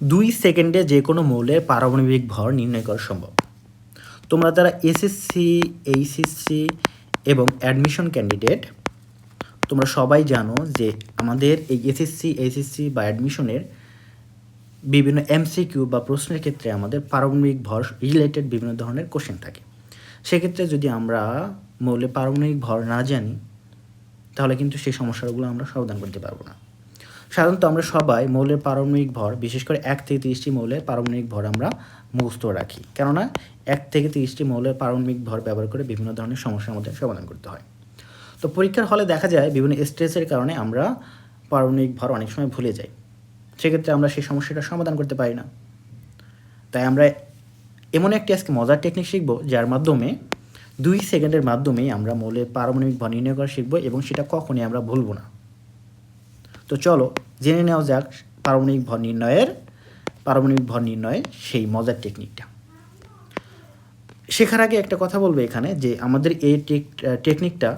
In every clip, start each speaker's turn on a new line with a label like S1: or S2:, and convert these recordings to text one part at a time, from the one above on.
S1: 2 সেকেন্ডে যে কোনো মৌলের পারমাণবিক ভর নির্ণয় করা সম্ভব। তোমরা যারা এসএসসি, এইচএসসি এবং অ্যাডমিশন ক্যান্ডিডেট, তোমরা সবাই জানো যে আমাদের এই এসএসসি, এইচএসসি বা অ্যাডমিশনের বিভিন্ন এমসিকিউ বা প্রশ্নের ক্ষেত্রে আমাদের পারমাণবিক ভর রিলেটেড বিভিন্ন ধরনের কোশ্চেন থাকে। সেক্ষেত্রে যদি আমরা মৌলের পারমাণবিক ভর না জানি, তাহলে কিন্তু সেই সমস্যাগুলো আমরা সমাধান করতে পারবো না। সাধারণত আমরা সবাই মৌলের পারমাণবিক ভর, বিশেষ করে 1 থেকে 30টি মৌলের পারমাণবিক ভর আমরা মুখস্থ রাখি, কেননা 1 থেকে 30টি মৌলের পারমাণবিক ভর ব্যবহার করে বিভিন্ন ধরনের সমস্যার মধ্যে সমাধান করতে হয়। তো পরীক্ষার হলে দেখা যায় বিভিন্ন স্ট্রেসের কারণে আমরা পারমাণবিক ভর অনেক সময় ভুলে যাই, সেক্ষেত্রে আমরা সেই সমস্যাটা সমাধান করতে পারি না। তাই আমরা এমন একটি আজকে মজার টেকনিক শিখব, যার মাধ্যমে 2 সেকেন্ডের মাধ্যমেই আমরা মৌলের পারমাণবিক ভর নির্ণয় করা শিখব এবং সেটা কখনই আমরা ভুলব না। তো চলো জেনে নেওয়া যাক পারমাণবিক ভর নির্ণয়ের সেই মজার টেকনিকটা। শেখার আগে একটা কথা বলবো এখানে, যে আমাদের এই টেকনিকটা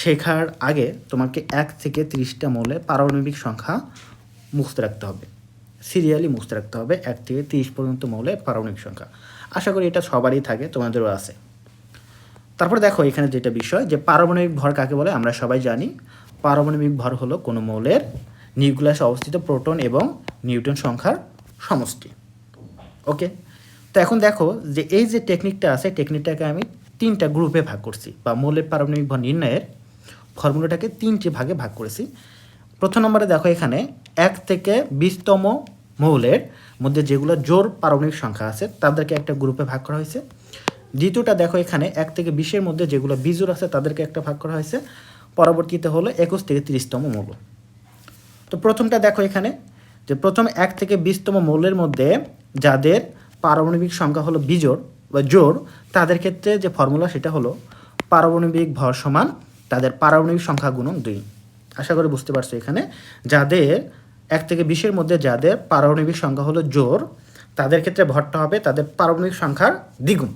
S1: শেখার আগে তোমাকে 1 থেকে 30টা মৌলের পারমাণবিক সংখ্যা মুখস্থ রাখতে হবে, সিরিয়ালি মুখস্থ রাখতে হবে 1 থেকে 30 পর্যন্ত মৌলের পারমাণবিক সংখ্যা। আশা করি এটা সবারই থাকে, তোমাদেরও আছে। তারপরে দেখো এখানে যেটা বিষয়, যে পারমাণবিক ভর কাকে বলে আমরা সবাই জানি। পারমাণবিক ভর হলো কোনো মৌলের নিউক্লিয়াসে অবস্থিত প্রোটন এবং নিউট্রন সংখ্যার সমষ্টি। ওকে, তো এখন দেখো যে এই যে টেকনিকটা আছে, টেকনিকটাকে আমি 3টা গ্রুপে ভাগ করছি, বা মৌলের পারমাণবিক ভর নির্ণয়ের ফর্মুলাটাকে 3টে ভাগে ভাগ করেছি। প্রথম নম্বরে দেখো এখানে 1 থেকে 20তম মৌলের মধ্যে যেগুলো জোড় পারমাণবিক সংখ্যা আছে তাদেরকে একটা গ্রুপে ভাগ করা হয়েছে। দ্বিতীয়টা দেখো এখানে 1 থেকে 20-এর মধ্যে যেগুলো বিজোড় আছে তাদেরকে একটা ভাগ করা হয়েছে। পরবর্তীতে হলো 21 থেকে 30তম মৌল। তো প্রথমটা দেখো এখানে, যে প্রথম 1 থেকে 20তম মৌলের মধ্যে যাদের পারমাণবিক সংখ্যা হলো বিজোড় বা জোড়, তাদের ক্ষেত্রে যে ফর্মুলা সেটা হলো পারমাণবিক ভর সমান তাদের পারমাণবিক সংখ্যা গুণন 2। আশা করি বুঝতে পারছো। এখানে যাদের 1 থেকে 20-এর মধ্যে যাদের পারমাণবিক সংখ্যা হলো জোড়, তাদের ক্ষেত্রে ভরটা হবে তাদের পারমাণবিক সংখ্যার দ্বিগুণ।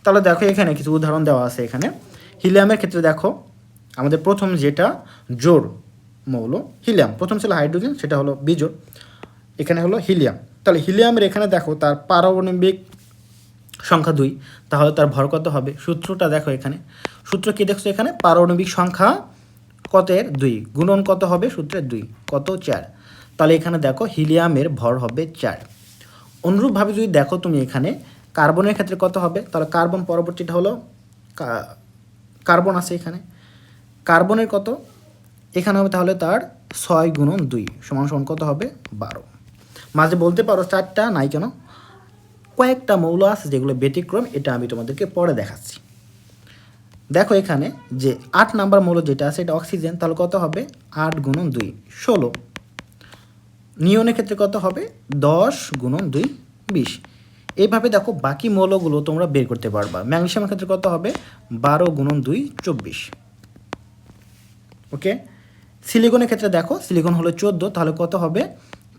S1: তাহলে দেখো এখানে কিছু উদাহরণ দেওয়া আছে। এখানে হিলিয়ামের ক্ষেত্রে দেখো আমাদের প্রথম যেটা জোড় মৌল হিলিয়াম, প্রথম ছিল হাইড্রোজেন, সেটা হলো বিজোড়, এখানে হলো হিলিয়াম। তাহলে হিলিয়ামের এখানে দেখো তার পারমাণবিক সংখ্যা 2, তাহলে তার ভর কত হবে? সূত্রটা দেখো এখানে, সূত্র কি দেখছো এখানে, পারমাণবিক সংখ্যা কতের 2 গুণন কত হবে সূত্রের 2, কত 4। তাহলে এখানে দেখো হিলিয়ামের ভর হবে 4। অনুরূপভাবে যদি দেখো তুমি এখানে কার্বনের ক্ষেত্রে কত হবে, তাহলে কার্বন পরবর্তীটা হলো কার্বন আছে এখানে, কার্বনের কত এখানে হবে, তাহলে তার 6 গুণন 2 সমান সমান কত হবে? 12। মাঝে বলতে পারো 4টা নাই কেন, কয়েকটা মৌল আছে যেগুলো ব্যতিক্রম, এটা আমি তোমাদেরকে পরে দেখাচ্ছি। দেখো এখানে যে 8 নাম্বার মৌল যেটা আছে এটা অক্সিজেন, তাহলে কত হবে? 8 গুণন 2 16। নিয়নের ক্ষেত্রে কত হবে? 10 গুণন 2 20। এইভাবে দেখো বাকি মৌলগুলো তোমরা বের করতে পারবা। ম্যাগনেসিয়ামের ক্ষেত্রে কত হবে? 12 গুণন 2 24। ওকে, সিলিকনের ক্ষেত্রে দেখো সিলিকন হলো 14, তাহলে কত হবে?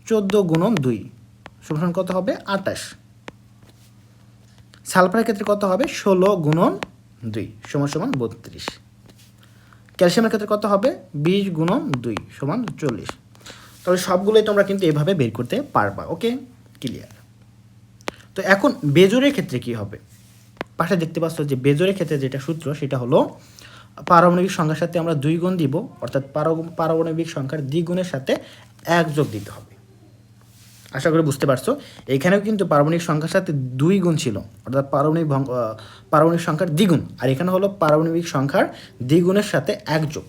S1: 14 গুণন 2 সমান কত হবে? 28। সালফারের ক্ষেত্রে কত হবে? 16 গুণন 2 সমান সমান 32। ক্যালসিয়ামের ক্ষেত্রে কত হবে? 20 গুণন 2 সমান 40। তাহলে সবগুলোই তোমরা কিন্তু এভাবে বের করতে পারবা। ওকে, ক্লিয়ার। তো এখন বেজোরের ক্ষেত্রে কি হবে? পাশে দেখতে পাচ্ছ যে বেজোরের ক্ষেত্রে যেটা সূত্র সেটা হলো পারমাণবিক সংখ্যার সাথে আমরা 2 গুণ দিব, অর্থাৎ পারমাণবিক সংখ্যার দ্বিগুণের সাথে 1 যোগ দিতে হবে। আশা করি বুঝতে পারছো। এখানেও কিন্তু পারমাণবিক সংখ্যার সাথে 2 গুণ ছিল, অর্থাৎ পারমাণবিক সংখ্যার দ্বিগুণ, আর এখানে হলো পারমাণবিক সংখ্যার দ্বিগুণের সাথে 1 যোগ।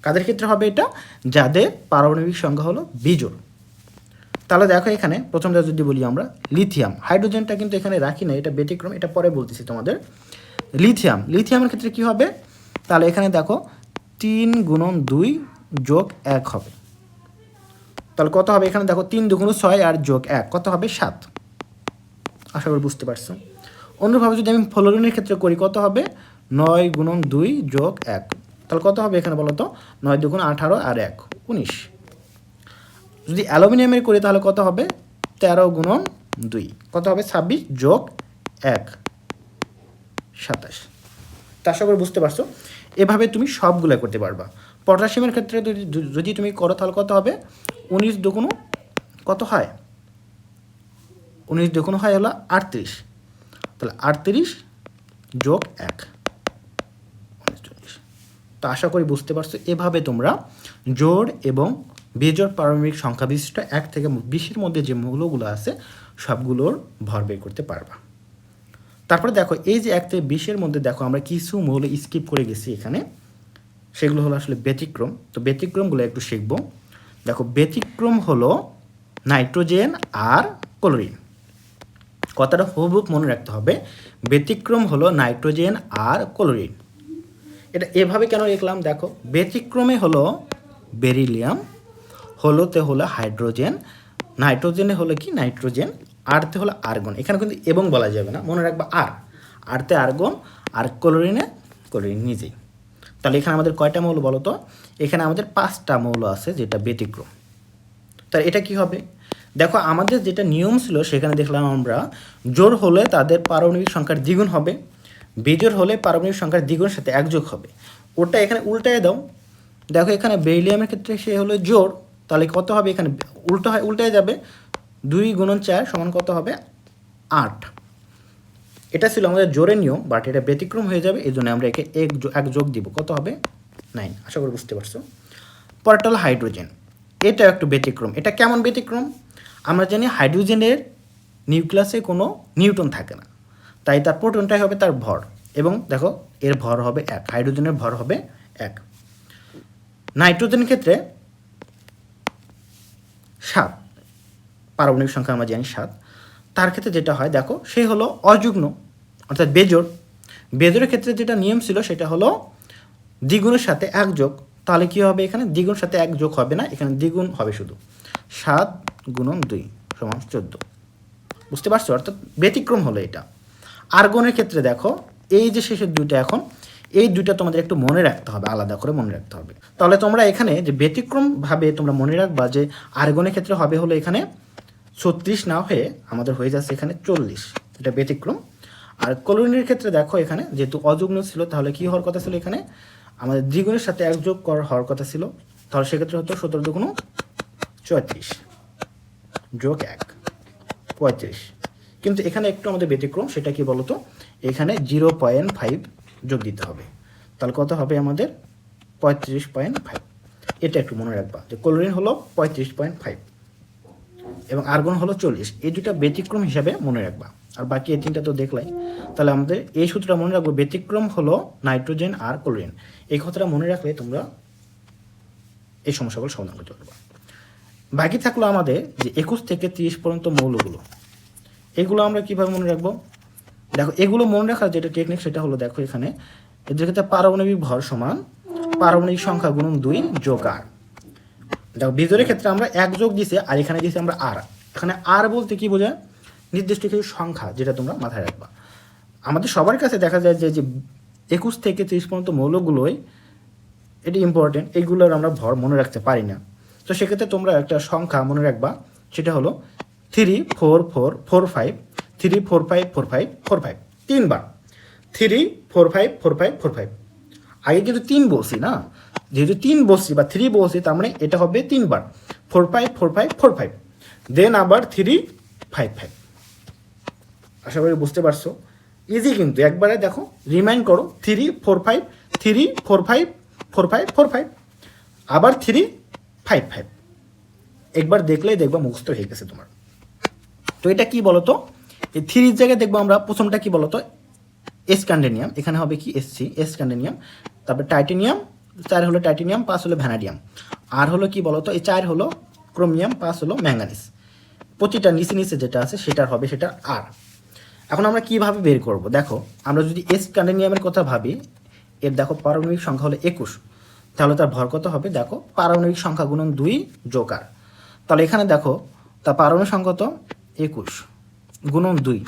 S1: কাদের ক্ষেত্রে হবে এটা? যাদের পারমাণবিক সংখ্যা হলো বিজোড়। তাহলে দেখো এখানে প্রথমটা যদি বলি আমরা লিথিয়াম, হাইড্রোজেনটা কিন্তু এখানে রাখি না, এটা ব্যতিক্রম, এটা পরে বলতেছি তোমাদের। লিথিয়ামের ক্ষেত্রে কি হবে? তাহলে এখানে দেখো 3 গুণন 2 যোগ 1 হবে, তাহলে কত হবে? এখানে দেখো 3 2 6 আর যোগ 1 কত হবে? 7। আশা করি বুঝতে পারছো। অন্যভাবে যদি আমি ফ্লোরিনের ক্ষেত্রে করি কত হবে? 9 গুণন 2 যোগ 1, তাহলে কত হবে এখানে বলো তো? 9 2 18 আর 1 19। যদি অ্যালুমিনিয়ামের করি তাহলে কত হবে? 13 গুণন 2 কত হবে? 26 যোগ 1 27। তা আশা করে বুঝতে পারছো। এভাবে তুমি সবগুলো করতে পারবা। পটাশিয়ামের ক্ষেত্রে যদি তুমি করো তাহলে কত হবে? 19 2 কত হয় 19 দুগুণ হয় হলো 38, তাহলে 38 যোগ 1 39। তো আশা করি বুঝতে পারছো, এভাবে তোমরা জোড় এবং বিজোড় পারমাণবিক সংখ্যা বিশিষ্ট 1 থেকে 20-এর মধ্যে যে মৌলগুলো আছে সবগুলোর ভর বের করতে পারবা। তারপরে দেখো এই যে 1 থেকে 20-এর মধ্যে দেখো আমরা কিছু মৌল স্কিপ করে গেছি এখানে, সেগুলো হলো আসলে ব্যতিক্রম। তো ব্যতিক্রমগুলো একটু শিখব। দেখো ব্যতিক্রম হলো নাইট্রোজেন আর ক্লোরিন। কথাটা খুব মনে রাখতে হবে, ব্যতিক্রম হলো নাইট্রোজেন আর ক্লোরিন। এটা এভাবে কেন লিখলাম, দেখো ব্যতিক্রমে হলো বেরিলিয়াম, হলোতে হলো হাইড্রোজেন, নাইট্রোজেনে হলো কি নাইট্রোজেন, আরতে হলো আর্গন। এখানে কিন্তু এবং বলা যাবে না, মনে রাখবা আরতে আর্গন, আর ক্লোরিনে ক্লোরিন নিজেই। তাহলে এখানে আমাদের কয়টা মৌল বলো তো? এখানে আমাদের 5টা মৌল আছে যেটা ব্যতিক্রম। তাহলে এটা কি হবে? দেখো আমাদের যেটা নিয়ম ছিল সেখানে দেখলাম আমরা জোড় হলে তাদের পারমাণবিক সংখ্যার দ্বিগুণ হবে, বিজোড় হলে পারমাণবিক সংখ্যার দ্বিগুণের সাথে এক যোগ হবে। ওটা এখানে উল্টায় দাও। দেখো এখানে বেরিলিয়ামের ক্ষেত্রে সে হলো জোড়, তাহলে কত হবে? এখানে উল্টায় যাবে, 2 × 4 সমান কত হবে? 8। এটা ছিল আমাদের জোরের নিয়ম, বাট এটা ব্যতিক্রম হয়ে যাবে, এই জন্য আমরা একে এক যোগ দিব, কত হবে? 9। আশা করি বুঝতে পারছো। পরেরটা হলো হাইড্রোজেন, এটা একটু ব্যতিক্রম। এটা কেমন ব্যতিক্রম? আমরা জানি হাইড্রোজেনের নিউক্লিয়াসে কোনো নিউট্রন থাকে না, তাই তার প্রোটনটাই হবে তার ভর, এবং দেখো এর ভর হবে 1, হাইড্রোজেনের ভর হবে 1। নাইট্রোজেনের ক্ষেত্রে 7 পারমাণবিক সংখ্যা আমরা জানি 7। তার ক্ষেত্রে যেটা হয় দেখো সে হলো অযুগ্ম অর্থাৎ বেজোড়। বেজোড়ের ক্ষেত্রে যেটা নিয়ম ছিল সেটা হলো দ্বিগুণের সাথে 1 যোগ। তাহলে কী হবে? এখানে দ্বিগুণের সাথে 1 যোগ হবে না, এখানে দ্বিগুণ হবে শুধু। 7 × 2 = 14। বুঝতে পারছো? অর্থাৎ ব্যতিক্রম হলো এটা। আর্গনের ক্ষেত্রে দেখো এই যে শেষের দুইটা, এখন এই দুইটা তোমাদের একটু মনে রাখতে হবে, আলাদা করে মনে রাখতে হবে। তাহলে তোমরা এখানে যে ব্যতিক্রমভাবে তোমরা মনে রাখবা যে আর্গনের ক্ষেত্রে হবে হলো এখানে 36 না হয়ে আমাদের হয়ে যাচ্ছে এখানে 40, এটা ব্যতিক্রম। আর ক্লোরিনের ক্ষেত্রে দেখো এখানে যেহেতু অযুগ্ম ছিল, তাহলে কি হওয়ার কথা ছিল? এখানে আমাদের দ্বিগুণের সাথে 1 যোগ হওয়ার কথা ছিল, তাহলে সেক্ষেত্রে হতো 17 × 2 = 34 যোগ 1 35। কিন্তু এখানে একটু আমাদের ব্যতিক্রম, সেটা কি বলতো? এখানে 0.5 যোগ দিতে হবে, তাহলে কত হবে আমাদের? 35.5। এটা একটু মনে রাখবা যে ক্লোরিন হলো 35.5 এবং আর্গন হলো 40। এই দুটা ব্যতিক্রম হিসাবে মনে রাখবা, আর বাকি এই তিনটা তো দেখলাই। তাহলে আমাদের এই সূত্রটা মনে রাখবো, ব্যতিক্রম হলো নাইট্রোজেন আর ক্লোরিন। এই কথাটা মনে রাখলে তোমরা এই সমস্যাগুলো সমাধান করতে পারবা। বাকি থাকলো আমাদের যে 21 থেকে 30 পর্যন্ত মৌলগুলো, এগুলো আমরা কীভাবে মনে রাখবো? দেখো এগুলো মনে রাখার যেটা টেকনিক সেটা হলো, দেখো এখানে এদের ক্ষেত্রে পারমাণবিক ভর সমান পারমাণবিক সংখ্যা × 2 যোগ r। দেখো বিজোড়ের ক্ষেত্রে আমরা 1 যোগ দিছি, আর এখানে দিয়েছি আমরা r। এখানে r বলতে কি বোঝায়? নির্দিষ্ট কিছু সংখ্যা, যেটা তোমরা মাথায় রাখবা। আমাদের সবার কাছে দেখা যায় যে 21 থেকে 30 পর্যন্ত মৌলগুলোই এটি ইম্পর্টেন্ট, এইগুলোর আমরা ভর মনে রাখতে পারি না। তো সেক্ষেত্রে তোমরা একটা সংখ্যা মনে রাখবা, সেটা হলো 3 4 4 4 5 3 4 5 4 5 4 5, 3 বার 3 4 5 4 5 4 5। আগে কিন্তু 3 বলছি না, যেহেতু 3 বলছি বা 3 বলছি, তার মানে এটা হবে 3 বার 4 5 4 5 4 5, দেন আবার 3 5 5। আশা করি বুঝতে পারছো, ইজি কিন্তু। একবারে দেখো রিমাইন্ড করো, 3 4 5 3 4 5 4 5 4 5, আবার 3 5 5। একবার দেখলেই দেখবা মুখস্থ হয়ে গেছে তোমার। তো এটা কি বলতো? এই 3 জায়গায় দেখবো আমরা প্রথমটা কি বলতো? স্ক্যান্ডেনিয়াম, এখানে হবে কি এসসি, স্ক্যান্ডেনিয়াম। তারপর টাইটেনিয়াম, 4 হলো টাইটেনিয়াম, 5 হলো ভ্যানাডিয়াম, আর হলো কি বলতো? এই 4 হলো ক্রোমিয়াম, 5 হলো ম্যাঙ্গানিজ। প্রতিটা নিচে যেটা আছে সেটার হবে সেটা আর। এখন আমরা কিভাবে বের করব? দেখো আমরা যদি স্ক্যান্ডেনিয়ামের কথা ভাবি, এর দেখো পারমাণবিক সংখ্যা হলো 21, তাহলে তার ভর কত হবে? দেখো পারমাণবিক সংখ্যা × 2 যোগ r। তাহলে এখানে দেখো তার পারমাণবিক সংখ্যা তো 21 × 2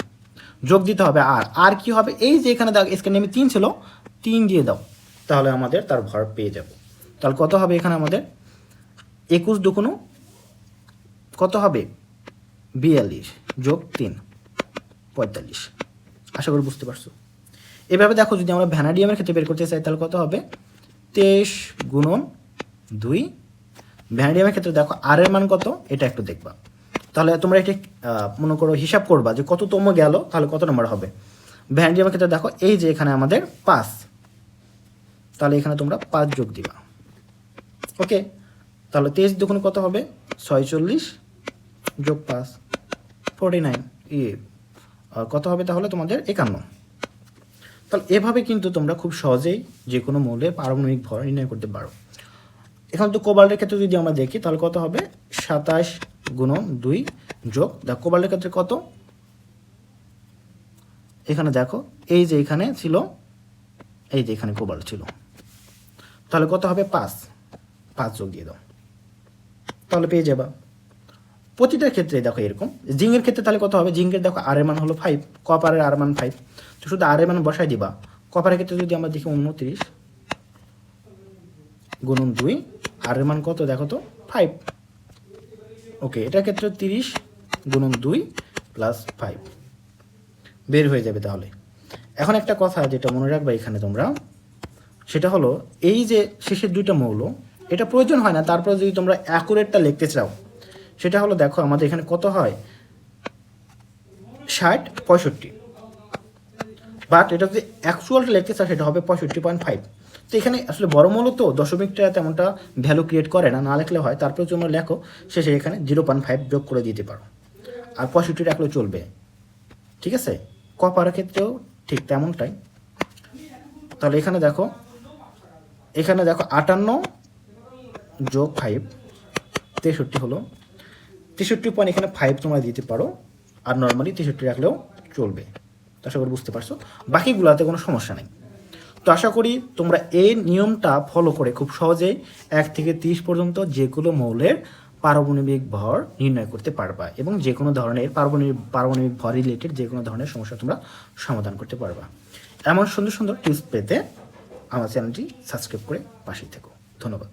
S1: যোগ দিতে হবে আর কি হবে? এই যে এখানে দেখো স্ক্যান্ডেনিয়ামে 3 ছিল, 3 দিয়ে দাও, তাহলে আমাদের তার ভর পেয়ে যাব। তাহলে কত হবে এখানে আমাদের? 21 × 2 কত হবে? 42 যোগ 3 45। আশা করি বুঝতে পারছো। এভাবে দেখো যদি আমরা ভ্যানাডিয়ামের ক্ষেত্রে বের করতে চাই, তাহলে কত হবে? 23 × 2। ভ্যানাডিয়ামের ক্ষেত্রে দেখো আর এর মান কত, এটা একটু দেখবা। তাহলে তোমরা এটি মনে করো হিসাব করবা যে কততম গেল, তাহলে কত নম্বর হবে। ভ্যানাডিয়ামের ক্ষেত্রে দেখো এই যে এখানে আমাদের 5, তাহলে এখানে তোমরা 5 যোগ দিবা। ওকে, তাহলে 23 দুগুণ কত হবে, 46 যোগ 5 49, কত হবে তাহলে তোমাদের 51। তাহলে এভাবে কিন্তু তোমরা খুব সহজেই যে কোনো মৌলের পারমাণবিক ভর নির্ণয় করতে পারো। এখন তো কোবাল্টের ক্ষেত্রে যদি আমরা দেখি তাহলে কত হবে, 27 গুণন 2 যোগ, দেখো কোবাল্টের ক্ষেত্রে কত, এখানে দেখো এই যে এখানে ছিল, এই যে এখানে কোবাল্ট ছিল, তাহলে কত হবে 5 যোগ দিয়ে দাও, তাহলে পেয়ে যাবা। প্রতিটার ক্ষেত্রে দেখো এরকম। জিঙ্কের ক্ষেত্রে তাহলে কত হবে, জিঙ্কের দেখো আর এর মান হলো 5, কপারের আর মান 5, তো শুধু আর এর মান বসাই দিবা। কপারের ক্ষেত্রে যদি আমরা দেখি 29 গুণন 2, আর এর মান কত দেখো তো 5। ওকে, এটার ক্ষেত্রে 30 গুণন 2 প্লাস 5 বের হয়ে যাবে। তাহলে এখন একটা কথা যেটা মনে রাখবা এখানে তোমরা, সেটা হলো এই যে শেষের দুইটা মৌল, এটা প্রয়োজন হয় না, তারপরে যদি তোমরা অ্যাকুরেটটা লিখতে চাও সেটা হলো দেখো আমাদের এখানে কত হয় 60 65, বাট এটা যদি অ্যাকচুয়ালটা লিখতে চাও সেটা হবে 65.5। তো এখানে আসলে বড় মৌল তো দশমিকটা তেমনটা ভ্যালু ক্রিয়েট করে না, না লিখলে হয়, তারপরে তোমরা লেখো শেষে এখানে 0.5 যোগ করে দিতে পারো, আর 65 রাখলেও চলবে। ঠিক আছে, কপারের ক্ষেত্রেও ঠিক তেমনটাই। তাহলে এখানে দেখো 58 যোগ 5 63 হলো, 63 পয়েন্ট এখানে 5 তোমরা দিতে পারো, আর নর্মালি 63 রাখলেও চলবে। আশা করি বুঝতে পারছো, বাকিগুলোতে কোনো সমস্যা নেই। তো আশা করি তোমরা এই নিয়মটা ফলো করে খুব সহজেই 1 থেকে 30 পর্যন্ত যে কোনো মৌলের পারমাণবিক ভর নির্ণয় করতে পারবা, এবং যে কোনো ধরনের পারমাণবিক ভর রিলেটেড যে কোনো ধরনের সমস্যা তোমরা সমাধান করতে পারবা। এমন সুন্দর সুন্দর টিপস পেতে আমার চ্যানেলটি সাবস্ক্রাইব করে পাশেই থেকো। ধন্যবাদ।